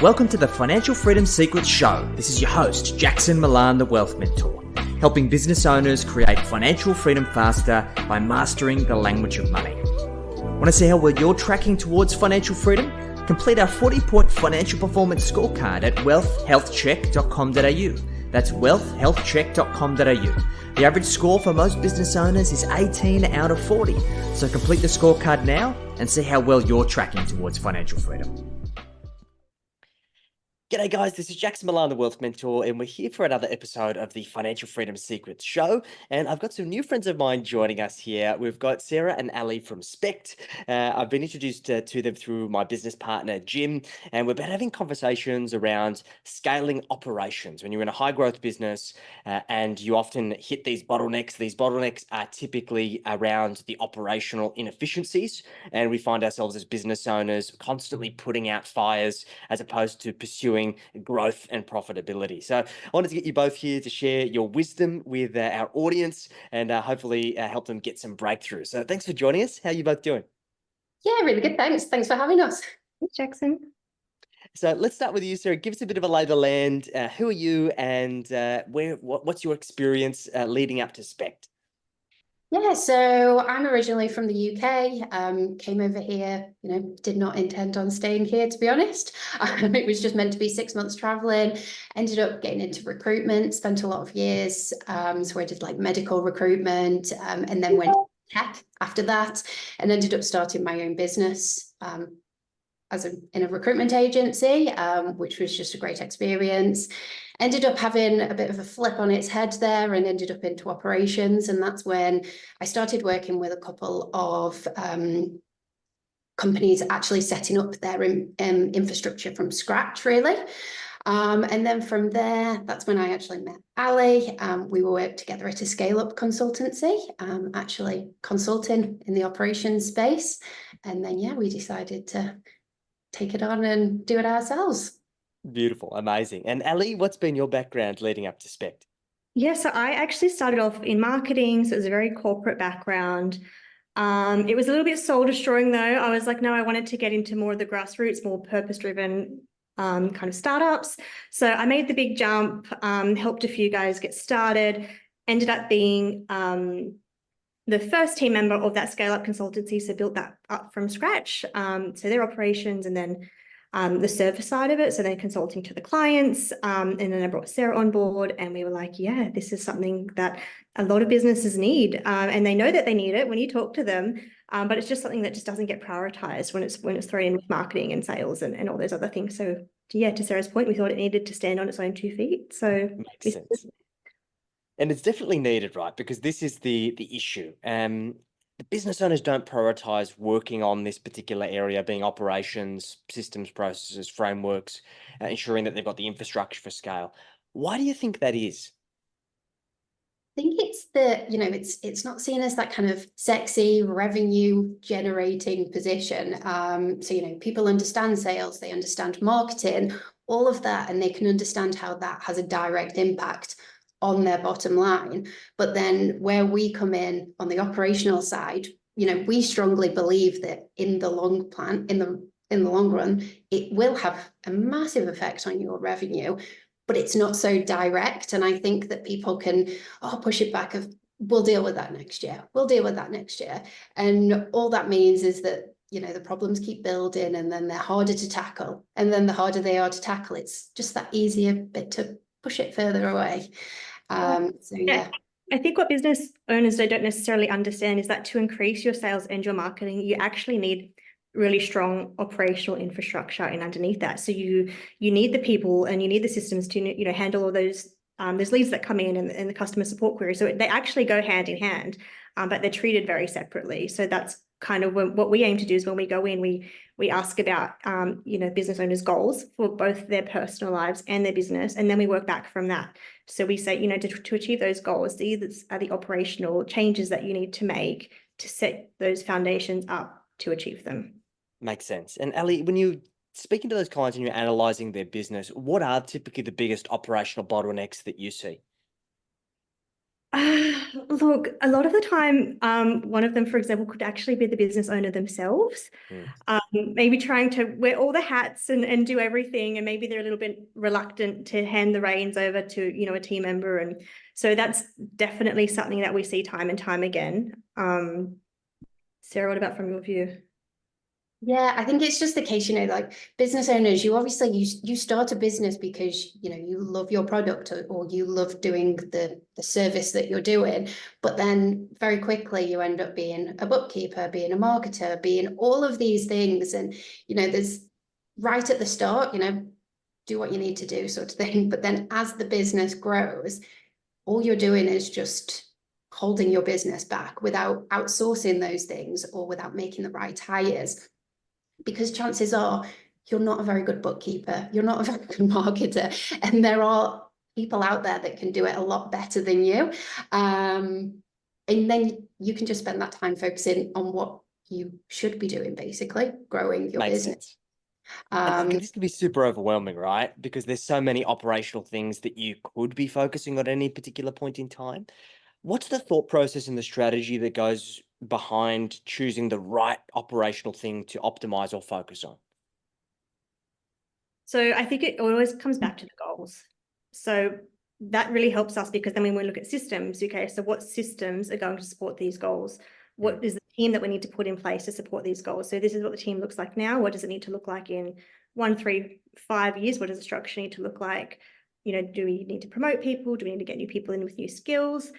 Welcome to the Financial Freedom Secrets Show. This is your host, Jackson Milan, the Wealth Mentor, helping business owners create financial freedom faster by mastering the language of money. Want to see how well you're tracking towards financial freedom? Complete our 40-point financial performance scorecard at wealthhealthcheck.com.au. That's wealthhealthcheck.com.au. The average score for most business owners is 18 out of 40. So complete the scorecard now and see how well you're tracking towards financial freedom. G'day guys, this is Jackson Milan, the Wealth Mentor, and we're here for another episode of the Financial Freedom Secrets Show. And I've got some new friends of mine joining us here. We've got Sarah and Aly from Spect. I've been introduced to them through my business partner, Jim, and we've been having conversations around scaling operations. When you're in a high growth business and you often hit these bottlenecks are typically around the operational inefficiencies. And we find ourselves as business owners constantly putting out fires as opposed to pursuing growth and profitability. So I wanted to get you both here to share your wisdom with our audience and hopefully help them get some breakthroughs. So thanks for joining us. How are you both doing? Yeah, really good. Thanks for having us. Thanks, Jackson. So let's start with you, Sarah. Give us a bit of a lay of the land. Who are you and what's your experience leading up to Spect? Yeah, so I'm originally from the UK, came over here, did not intend on staying here, to be honest. It was just meant to be 6 months traveling, ended up getting into recruitment, spent a lot of years. So I did like medical recruitment and then went tech after that and ended up starting my own business in a recruitment agency, which was just a great experience. Ended up having a bit of a flip on its head there and ended up into operations. And that's when I started working with a couple of companies actually setting up their infrastructure from scratch, really. And then from there, that's when I actually met Aly. We worked together at a scale-up consultancy, actually consulting in the operations space. And then, yeah, we decided to take it on and do it ourselves. Beautiful, amazing. And Aly, what's been your background leading up to Spect? Yeah, so I actually started off in marketing, so it was a very corporate background. It was a little bit soul destroying though. I was like, no, I wanted to get into more of the grassroots, more purpose-driven kind of startups. So I made the big jump, helped a few guys get started, ended up being the first team member of that scale-up consultancy, so built that up from scratch. So their operations and then the service side of it, so then consulting to the clients, and then I brought Sarah on board and we were like, yeah, this is something that a lot of businesses need, and they know that they need it when you talk to them, but it's just something that just doesn't get prioritized when it's thrown in with marketing and sales and all those other things. So yeah, to Sarah's point, we thought it needed to stand on its own 2 feet. So makes sense. And it's definitely needed, right? Because this is the issue. The business owners don't prioritize working on this particular area, being operations, systems, processes, frameworks, ensuring that they've got the infrastructure for scale. Why do you think that is? I think it's that, it's not seen as that kind of sexy revenue generating position. So, people understand sales, they understand marketing, all of that, and they can understand how that has a direct impact on their bottom line. But then where we come in on the operational side, we strongly believe that in the long run, it will have a massive effect on your revenue, but it's not so direct. And I think that people can push it back of, we'll deal with that next year. We'll deal with that next year. And all that means is that, the problems keep building and then they're harder to tackle. And then the harder they are to tackle, it's just that easier bit to push it further away. So yeah. I think what business owners don't necessarily understand is that to increase your sales and your marketing, you actually need really strong operational infrastructure in underneath that. So you need the people and you need the systems to handle all those leads that come in and the customer support queries. So they actually go hand in hand, but they're treated very separately. So that's kind of what we aim to do is when we go in, we ask about business owners' goals for both their personal lives and their business, and then we work back from that. So we say, to achieve those goals, these are the operational changes that you need to make to set those foundations up to achieve them. Makes sense. And Aly, when you speaking to those clients and you're analyzing their business, what are typically the biggest operational bottlenecks that you see? Look, a lot of the time, one of them, for example, could actually be the business owner themselves. Mm. Maybe trying to wear all the hats and do everything, and maybe they're a little bit reluctant to hand the reins over to, you know, a team member. And so that's definitely something that we see time and time again. Sarah, what about from your view? Yeah, I think it's just the case, like business owners, you obviously you start a business because you love your product, or you love doing the service that you're doing, but then very quickly you end up being a bookkeeper, being a marketer, being all of these things. And there's right at the start, do what you need to do, sort of thing. But then as the business grows, all you're doing is just holding your business back without outsourcing those things or without making the right hires. Because chances are you're not a very good bookkeeper, you're not a very good marketer, and there are people out there that can do it a lot better than you. And then you can just spend that time focusing on what you should be doing, basically growing your Makes business. sense. And this can be super overwhelming, right? Because there's so many operational things that you could be focusing on at any particular point in time. What's the thought process and the strategy that goes behind choosing the right operational thing to optimize or focus on? So I think it always comes back to the goals. So that really helps us, because then when we look at systems, okay, so what systems are going to support these goals? What is the team that we need to put in place to support these goals? So this is what the team looks like now. What does it need to look like in 1, 3, 5 years? What does the structure need to look like? Do we need to promote people? Do we need to get new people in with new skills?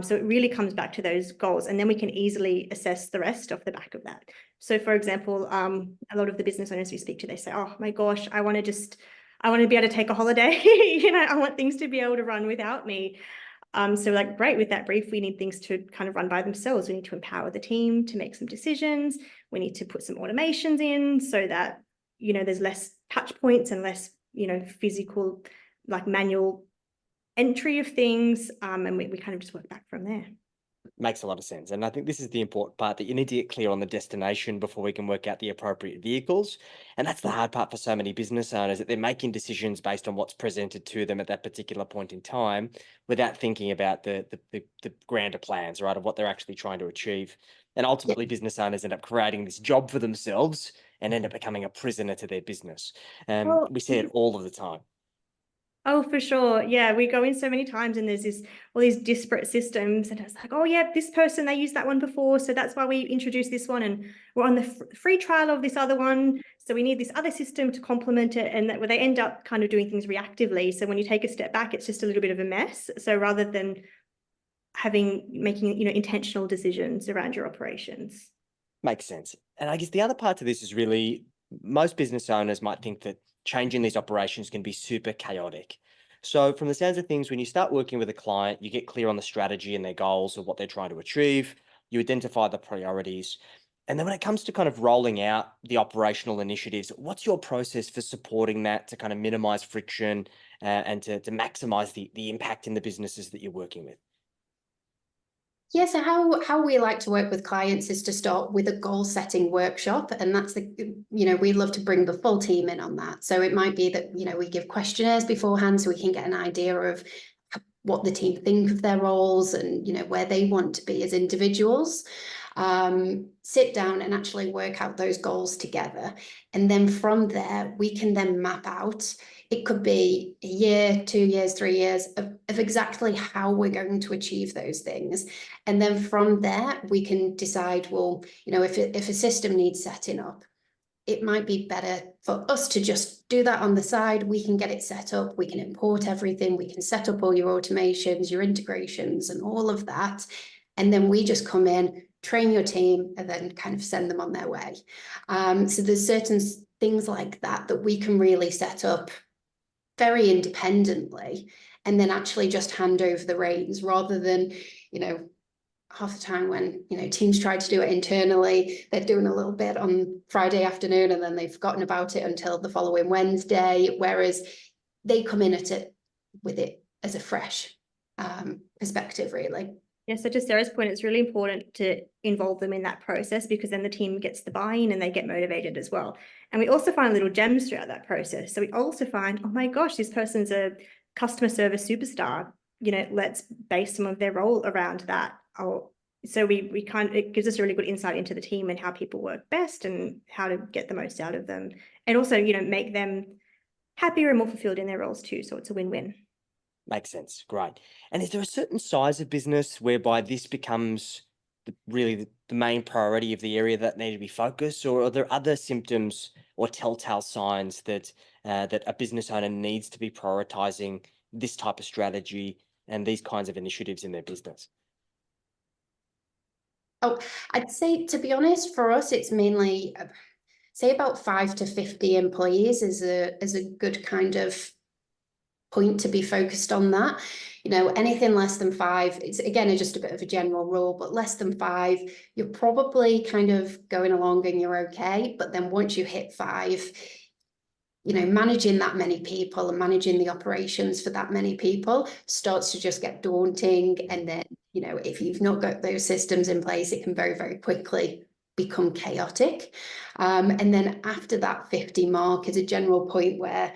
So it really comes back to those goals, and then we can easily assess the rest off the back of that. So for example, a lot of the business owners we speak to, they say, oh my gosh, I want to be able to take a holiday. I want things to be able to run without me. So like, great, with that brief, we need things to kind of run by themselves. We need to empower the team to make some decisions. We need to put some automations in so that, there's less touch points and less, physical, like manual entry of things. And we kind of just work back from there. Makes a lot of sense. And I think this is the important part, that you need to get clear on the destination before we can work out the appropriate vehicles. And that's the hard part for so many business owners, that they're making decisions based on what's presented to them at that particular point in time without thinking about the grander plans, right, of what they're actually trying to achieve. And ultimately, business owners end up creating this job for themselves and end up becoming a prisoner to their business. We see it all of the time. Oh, for sure. Yeah, we go in so many times and there's all these disparate systems, and it's like, oh yeah, this person, they used that one before, so that's why we introduced this one, and we're on the free trial of this other one, so we need this other system to complement it, and that where they end up kind of doing things reactively. So when you take a step back, it's just a little bit of a mess. So rather than making intentional decisions around your operations. Makes sense. And I guess the other part to this is really, most business owners might think that changing these operations can be super chaotic. So from the sounds of things, when you start working with a client, you get clear on the strategy and their goals of what they're trying to achieve, you identify the priorities. And then when it comes to kind of rolling out the operational initiatives, what's your process for supporting that to kind of minimize friction and to maximize the impact in the businesses that you're working with? Yeah, so how we like to work with clients is to start with a goal setting workshop, and that's we love to bring the full team in on that. So it might be that we give questionnaires beforehand so we can get an idea of what the team think of their roles and where they want to be as individuals. Sit down and actually work out those goals together, and then from there we can then map out. It could be a year, 2 years, 3 years of exactly how we're going to achieve those things. And then from there, we can decide, well, if a system needs setting up, it might be better for us to just do that on the side. We can get it set up. We can import everything. We can set up all your automations, your integrations, and all of that. And then we just come in, train your team, and then kind of send them on their way. So there's certain things like that we can really set up very independently, and then actually just hand over the reins, rather than, half the time when, teams try to do it internally, they're doing a little bit on Friday afternoon and then they've forgotten about it until the following Wednesday, whereas they come in at it with it as a fresh perspective, really. Yeah, so to Sarah's point, it's really important to involve them in that process, because then the team gets the buy-in and they get motivated as well. And we also find little gems throughout that process. So we also find, oh my gosh, this person's a customer service superstar. let's base some of their role around that. So we kind of, it gives us a really good insight into the team and how people work best and how to get the most out of them. And also, make them happier and more fulfilled in their roles too. So it's a win-win. Makes sense. Great. And is there a certain size of business whereby this becomes really the main priority of the area that need to be focused, or are there other symptoms or telltale signs that that a business owner needs to be prioritizing this type of strategy and these kinds of initiatives in their business? Oh, I'd say, to be honest, for us, it's mainly say about 5 to 50 employees is a good kind of point to be focused on that. Anything less than 5, it's again just a bit of a general rule, but less than 5, you're probably kind of going along and you're okay. But then once you hit 5, managing that many people and managing the operations for that many people starts to just get daunting. And then, if you've not got those systems in place, it can very, very quickly become chaotic. And then after that 50 mark is a general point where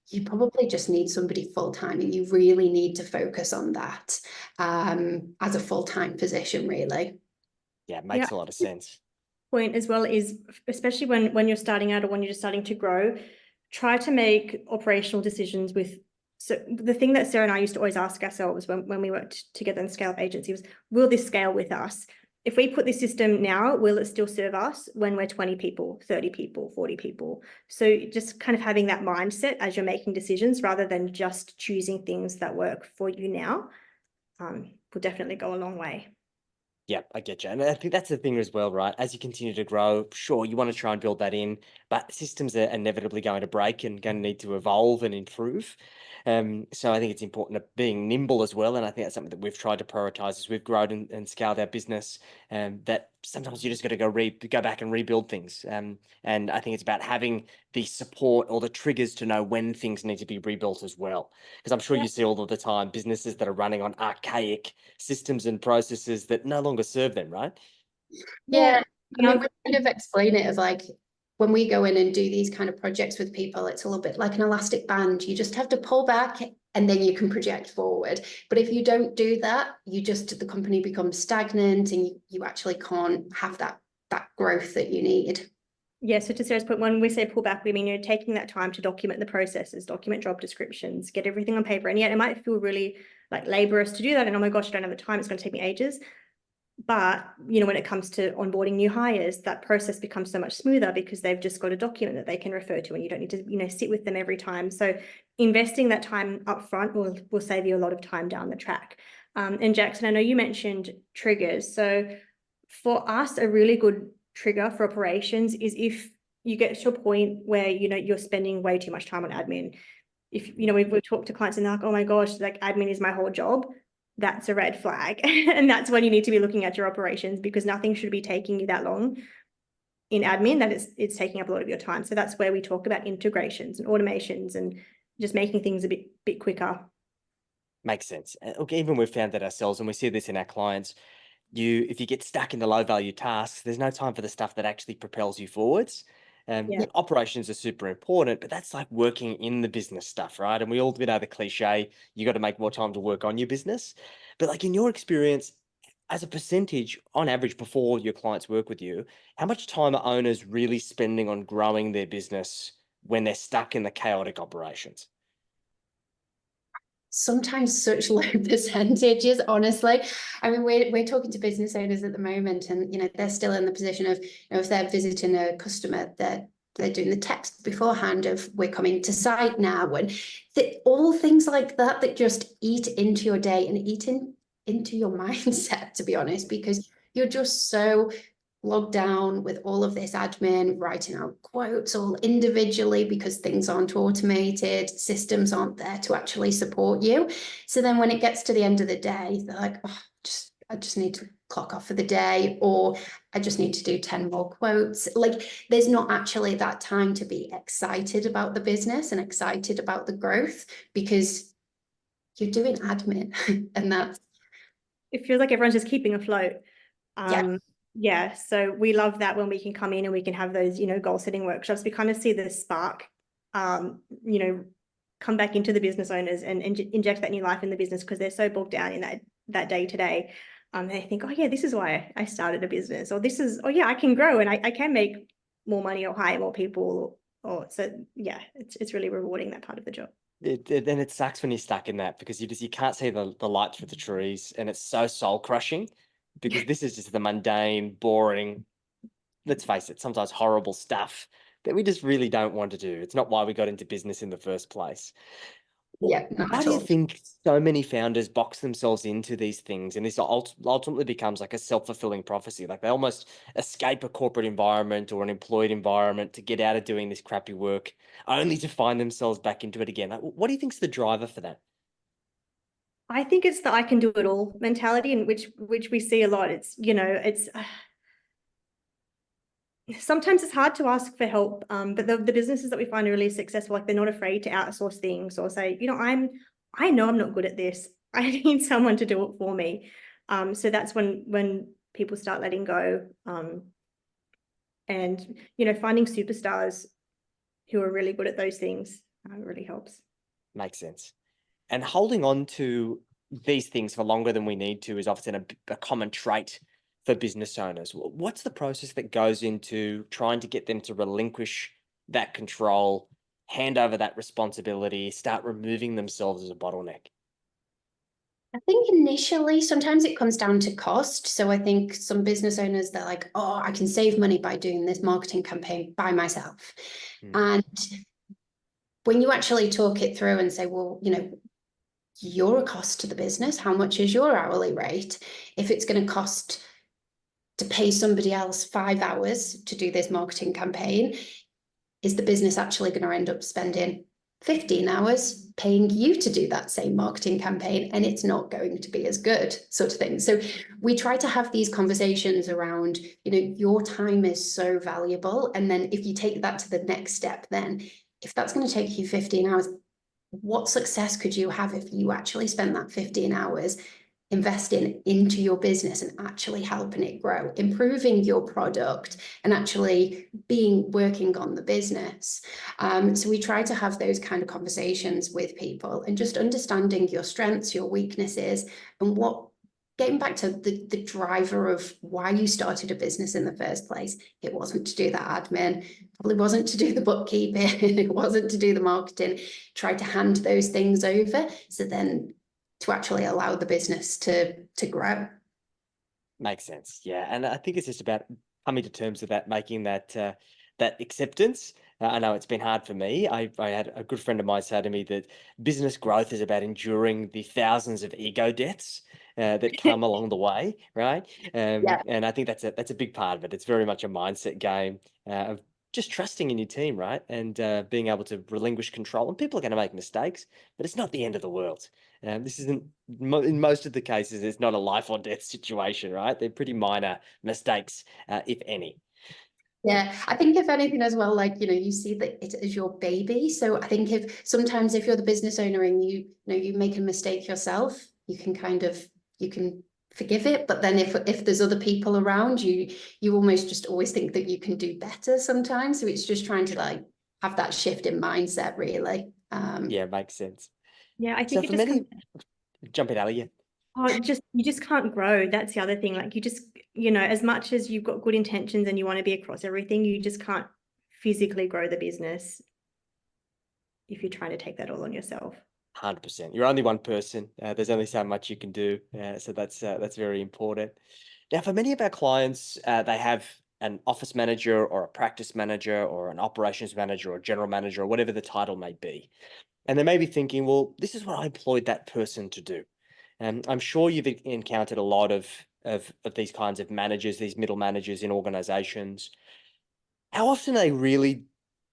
you probably just need somebody full-time, and you really need to focus on that as a full-time position, really. Yeah, it makes a lot of sense. Point as well is, especially when you're starting out or when you're just starting to grow, try to make operational decisions with. So the thing that Sarah and I used to always ask ourselves when we worked together in scale-up agency was, will this scale with us? If we put this system now, will it still serve us when we're 20 people, 30 people, 40 people? So just kind of having that mindset as you're making decisions rather than just choosing things that work for you now will definitely go a long way. Yeah, I get you. And I think that's the thing as well, right? As you continue to grow, sure, you want to try and build that in, but systems are inevitably going to break and going to need to evolve and improve. So I think it's important to being nimble as well. And I think that's something that we've tried to prioritize as we've grown and scaled our business. That sometimes you just got to go back and rebuild things. And I think it's about having the support or the triggers to know when things need to be rebuilt as well. Because I'm sure you see all of the time businesses that are running on archaic systems and processes that no longer serve them, right? Yeah. I mean, we kind of explain it as like, when we go in and do these kind of projects with people, it's a little bit like an elastic band. You just have to pull back and then you can project forward. But if you don't do that, the company becomes stagnant, and you actually can't have that growth that you need. Yeah, so to Sarah's point, when we say pull back, we mean you're taking that time to document the processes, document job descriptions, get everything on paper. And yet it might feel really like laborious to do that. And oh my gosh, I don't have the time, it's going to take me ages. But, when it comes to onboarding new hires, that process becomes so much smoother because they've just got a document that they can refer to, and you don't need to, sit with them every time. So investing that time up front will save you a lot of time down the track. And Jackson, I know you mentioned triggers. So for us, a really good trigger for operations is if you get to a point where, you're spending way too much time on admin. If, we've talked to clients and they're like, oh my gosh, like admin is my whole job. That's a red flag. And that's when you need to be looking at your operations, because nothing should be taking you that long in admin that it's taking up a lot of your time. So that's where we talk about integrations and automations and just making things a bit quicker. Makes sense. Look, even we've found that ourselves, and we see this in our clients. If you get stuck in the low value tasks, there's no time for the stuff that actually propels you forwards. Yeah. Operations are super important, but that's like working in the business stuff, right? And we all know the cliche, you got to make more time to work on your business. But like in your experience, as a percentage, on average, before your clients work with you, how much time are owners really spending on growing their business when they're stuck in the chaotic operations? Sometimes such low percentages, honestly. I mean, we're talking to business owners at the moment, and they're still in the position of, if they're visiting a customer, they're doing the text beforehand of, we're coming to site now, and all things like that just eat into your day and eat into your mindset, to be honest, because you're just so logged down with all of this admin, writing out quotes all individually because things aren't automated, systems aren't there to actually support you. So then when it gets to the end of the day, they're like, oh, I just need to clock off for the day, or I just need to do 10 more quotes. Like, there's not actually that time to be excited about the business and excited about the growth, because you're doing admin and that's... It feels like everyone's just keeping afloat. Yeah. Yeah, so we love that when we can come in and we can have those, goal setting workshops. We kind of see the spark, come back into the business owners and inject that new life in the business, because they're so bogged down in that day to day. They think, oh yeah, this is why I started a business, or this is, oh yeah, I can grow and I can make more money or hire more people. Or so yeah, it's really rewarding, that part of the job. And it sucks when you're stuck in that, because you can't see the light through the trees, and it's so soul crushing, because this is just the mundane, boring, let's face it, sometimes horrible stuff that we just really don't want to do. It's not why we got into business in the first place. Yeah, not Why at do you all. think so many founders box themselves into these things, and this ultimately becomes like a self-fulfilling prophecy? Like they almost escape a corporate environment or an employed environment to get out of doing this crappy work, only to find themselves back into it again. Like, what do you think's the driver for that? I think it's the I can do it all mentality, in which we see a lot. It's, it's sometimes it's hard to ask for help, but the businesses that we find are really successful, like they're not afraid to outsource things or say, I know I'm not good at this. I need someone to do it for me. So that's when people start letting go, and finding superstars who are really good at those things really helps. Makes sense. And holding on to these things for longer than we need to is often a common trait for business owners. What's the process that goes into trying to get them to relinquish that control, hand over that responsibility, start removing themselves as a bottleneck? I think initially, sometimes it comes down to cost. So I think some business owners, they're like, oh, I can save money by doing this marketing campaign by myself. And when you actually talk it through and say, well, you're a cost to the business. How much is your hourly rate? If it's going to cost to pay somebody else 5 hours to do this marketing campaign, is the business actually going to end up spending 15 hours paying you to do that same marketing campaign, and it's not going to be as good, sort of thing. So we try to have these conversations around, your time is so valuable. And then if you take that to the next step, then if that's going to take you 15 hours, what success could you have if you actually spent that 15 hours investing into your business and actually helping it grow, improving your product, and actually working on the business? So we try to have those kind of conversations with people and just understanding your strengths, your weaknesses, and getting back to the driver of why you started a business in the first place. It wasn't to do the admin, probably wasn't to do the bookkeeping, it wasn't to do the marketing. Try to hand those things over, so then to actually allow the business to grow. Makes sense. Yeah. And I think it's just about coming to terms with that, making that that acceptance. I know it's been hard for me. I had a good friend of mine say to me that business growth is about enduring the thousands of ego deaths that come along the way, right? Yeah. And I think that's a big part of it. It's very much a mindset game of just trusting in your team, right? And being able to relinquish control. And people are going to make mistakes, but it's not the end of the world. This isn't, in most of the cases, it's not a life or death situation, right? They're pretty minor mistakes, if any. Yeah, I think if anything as well, like, you see that it is your baby. So I think sometimes if you're the business owner and you make a mistake yourself, you can forgive it. But then if there's other people around you, you almost just always think that you can do better sometimes. So it's just trying to like have that shift in mindset, really. Yeah, makes sense. Yeah, I So think for many, jump in, Ali. Yeah. you just can't grow. That's the other thing. Like you just, as much as you've got good intentions and you want to be across everything, you just can't physically grow the business if you're trying to take that all on yourself. 100%. You're only one person. There's only so much you can do. So that's very important. Now, for many of our clients, they have an office manager or a practice manager or an operations manager or general manager or whatever the title may be. And they may be thinking, well, this is what I employed that person to do. And I'm sure you've encountered a lot of these kinds of managers, these middle managers in organizations. How often are they really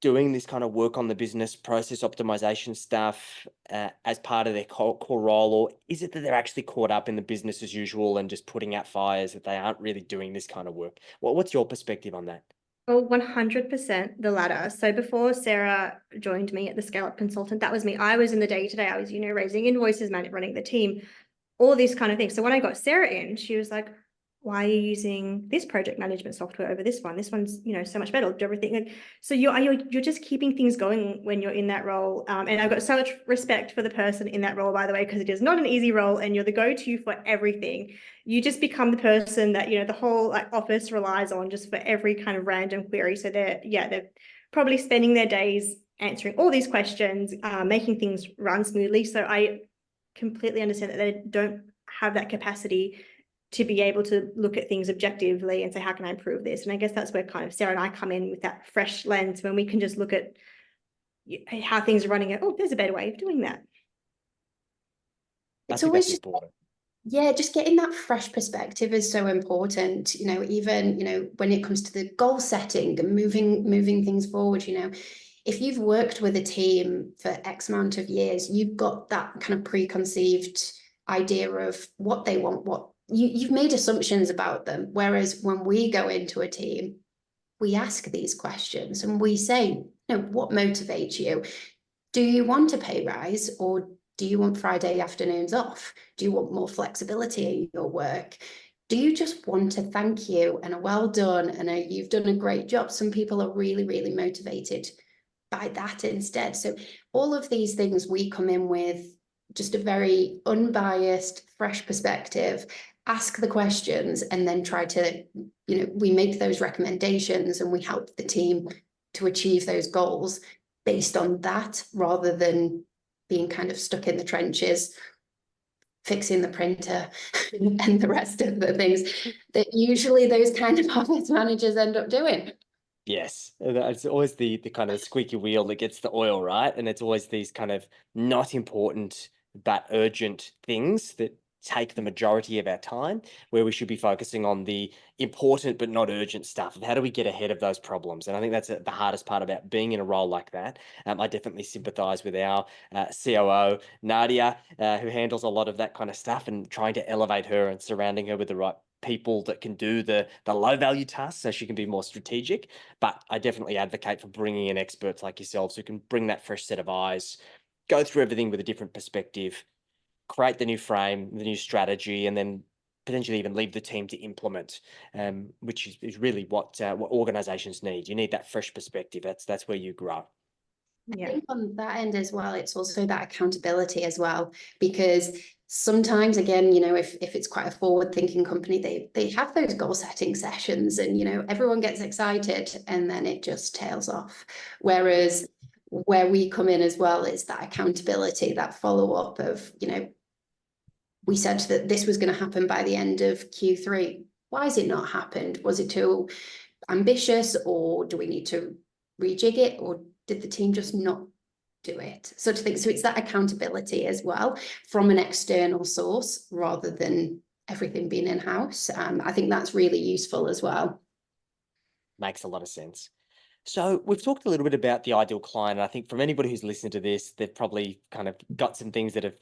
doing this kind of work on the business process optimization stuff as part of their core role? Or is it that they're actually caught up in the business as usual and just putting out fires, that they aren't really doing this kind of work? What's your perspective on that? Oh, 100% the latter. So before Sarah joined me at the Scale Up Consultant, that was me. I was in the day-to-day. I was, raising invoices, running the team, all these kind of things. So when I got Sarah in, she was like, why are you using this project management software over this one? This one's, so much better. Do everything. Like, so you're just keeping things going when you're in that role. And I've got so much respect for the person in that role, by the way, because it is not an easy role, and you're the go-to for everything. You just become the person that, the whole office relies on just for every kind of random query. So they're probably spending their days answering all these questions, making things run smoothly. So I completely understand that they don't have that capacity to be able to look at things objectively and say, how can I improve this? And I guess that's where kind of Sarah and I come in with that fresh lens, when we can just look at how things are running. Oh, there's a better way of doing that. I It's think always that's just, important. yeah, just getting that fresh perspective is so important. Even when it comes to the goal setting and moving things forward, if you've worked with a team for X amount of years, you've got that kind of preconceived idea of what they want, what you've made assumptions about them. Whereas when we go into a team, we ask these questions and we say, what motivates you? Do you want a pay rise, or do you want Friday afternoons off? Do you want more flexibility in your work? Do you just want a thank you and a well done and you've done a great job? Some people are really, really motivated by that instead. So all of these things, we come in with just a very unbiased, fresh perspective, ask the questions, and then try to, we make those recommendations and we help the team to achieve those goals based on that, rather than being kind of stuck in the trenches, fixing the printer and the rest of the things that usually those kind of office managers end up doing. Yes, it's always the kind of squeaky wheel that gets the oil, right? And it's always these kind of not important but urgent things that take the majority of our time, where we should be focusing on the important but not urgent stuff of how do we get ahead of those problems. And I think that's the hardest part about being in a role like that. I definitely sympathize with our COO, Nadia, who handles a lot of that kind of stuff, and trying to elevate her and surrounding her with the right people that can do the low value tasks so she can be more strategic. But I definitely advocate for bringing in experts like yourselves who can bring that fresh set of eyes, go through everything with a different perspective, create the new frame, the new strategy, and then potentially even leave the team to implement, which is really what organizations need. You need that fresh perspective. That's where you grow. I think on that end as well, it's also that accountability as well, because sometimes, again, if it's quite a forward-thinking company, they have those goal-setting sessions, and everyone gets excited, and then it just tails off. Whereas where we come in as well is that accountability, that follow-up of, we said that this was going to happen by the end of Q3. Why has it not happened? Was it too ambitious, or do we need to rejig it, or did the team just not do it? Sort of thing. So it's that accountability as well from an external source rather than everything being in-house. I think that's really useful as well. Makes a lot of sense. So we've talked a little bit about the ideal client. And I think from anybody who's listened to this, they've probably kind of got some things that have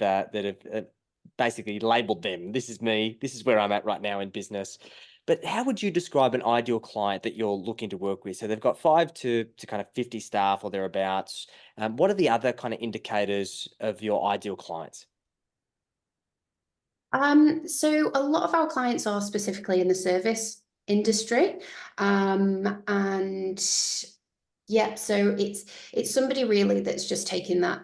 basically labeled them. This is me. This is where I'm at right now in business. But how would you describe an ideal client that you're looking to work with? So they've got 5 to kind of 50 staff or thereabouts. What are the other kind of indicators of your ideal clients? So a lot of our clients are specifically in the service industry. And yeah, so it's somebody really that's just taking that,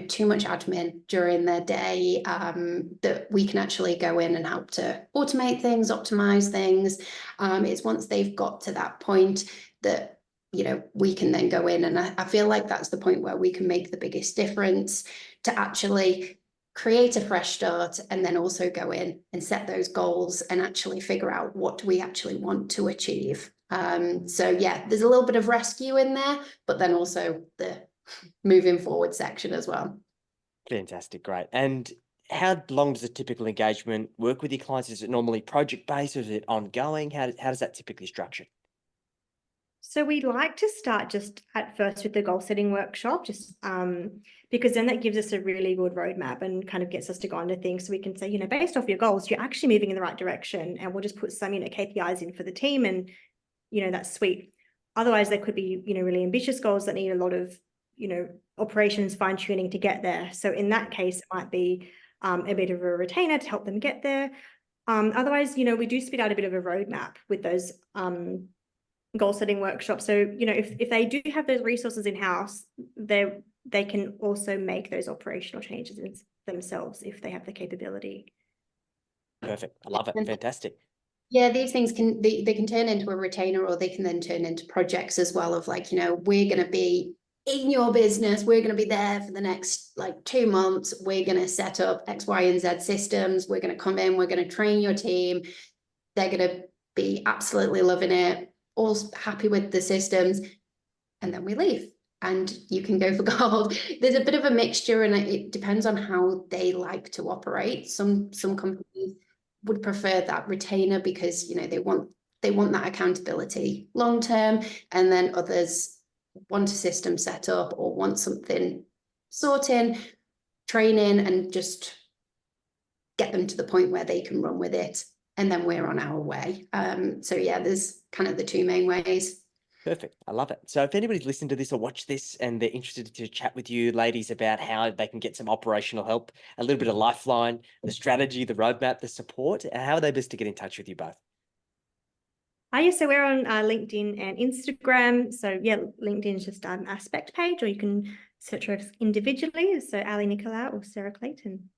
too much admin during their day, that we can actually go in and help to automate things, optimize things. It's once they've got to that point that, we can then go in, and I feel like that's the point where we can make the biggest difference to actually create a fresh start, and then also go in and set those goals and actually figure out what do we actually want to achieve. So yeah, there's a little bit of rescue in there, but then also the moving forward section as well. Fantastic, great. And how long does a typical engagement work with your clients? Is it normally project-based, or is it ongoing? How does that typically structure? So we like to start just at first with the goal setting workshop, just because then that gives us a really good roadmap and kind of gets us to go into things. So we can say, based off your goals, you're actually moving in the right direction, and we'll just put some, KPIs in for the team, and, that's sweet. Otherwise, there could be, really ambitious goals that need a lot of, operations fine tuning to get there. So in that case, it might be a bit of a retainer to help them get there. Otherwise, we do spit out a bit of a roadmap with those goal setting workshops. So, if they do have those resources in-house, they can also make those operational changes themselves if they have the capability. Perfect. I love it. Fantastic. Yeah, these things they can turn into a retainer, or they can then turn into projects as well of like, we're going to be in your business, we're going to be there for the next like 2 months, we're going to set up X, Y, and Z systems, we're going to come in, we're going to train your team, they're going to be absolutely loving it, all happy with the systems, and then we leave and you can go for gold. There's a bit of a mixture, and it depends on how they like to operate. Some companies would prefer that retainer because they want that accountability long term, and then others want a system set up or want something sorting, training, and just get them to the point where they can run with it, and then we're on our way. So yeah, there's kind of the two main ways. Perfect. I love it. So if anybody's listened to this or watched this and they're interested to chat with you ladies about how they can get some operational help, a little bit of lifeline, the strategy, the roadmap, the support, how are they best to get in touch with you both? Yeah, so we're on LinkedIn and Instagram. So yeah, LinkedIn is just an aspect page, or you can search us individually. So Aly Nicolau or Sarah Clayton.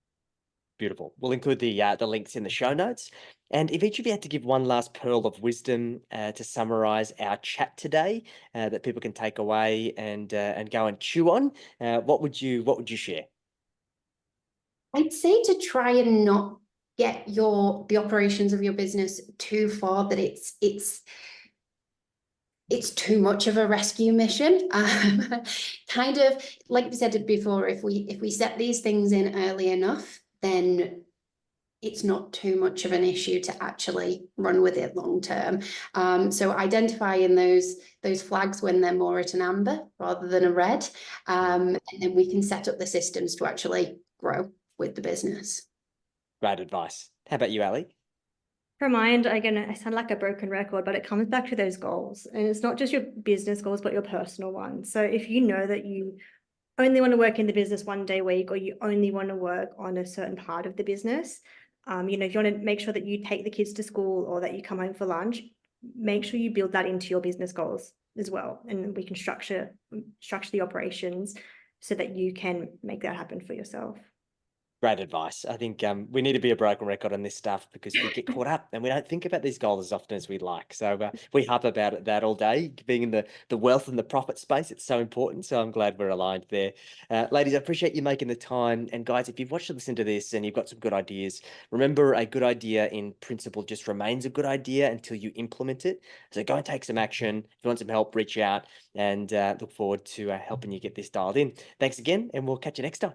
Beautiful. We'll include the links in the show notes. And if each of you had to give one last pearl of wisdom to summarize our chat today that people can take away and go and chew on, what would you share? I'd say to try and not get the operations of your business too far that it's too much of a rescue mission. Kind of like we said before, if we set these things in early enough, then it's not too much of an issue to actually run with it long term. So identifying those flags when they're more at an amber rather than a red, and then we can set up the systems to actually grow with the business. Great advice. How about you, Aly? For mine, again, I sound like a broken record, but it comes back to those goals. And it's not just your business goals, but your personal ones. So if you know that you only want to work in the business 1 day a week, or you only want to work on a certain part of the business, if you want to make sure that you take the kids to school or that you come home for lunch, make sure you build that into your business goals as well. And we can structure the operations so that you can make that happen for yourself. Great advice. I think we need to be a broken record on this stuff because we get caught up and we don't think about these goals as often as we'd like. So we harp about that all day, being in the wealth and the profit space. It's so important. So I'm glad we're aligned there. Ladies, I appreciate you making the time. And guys, if you've watched or listened to this and you've got some good ideas, remember a good idea in principle just remains a good idea until you implement it. So go and take some action. If you want some help, reach out, and look forward to helping you get this dialed in. Thanks again, and we'll catch you next time.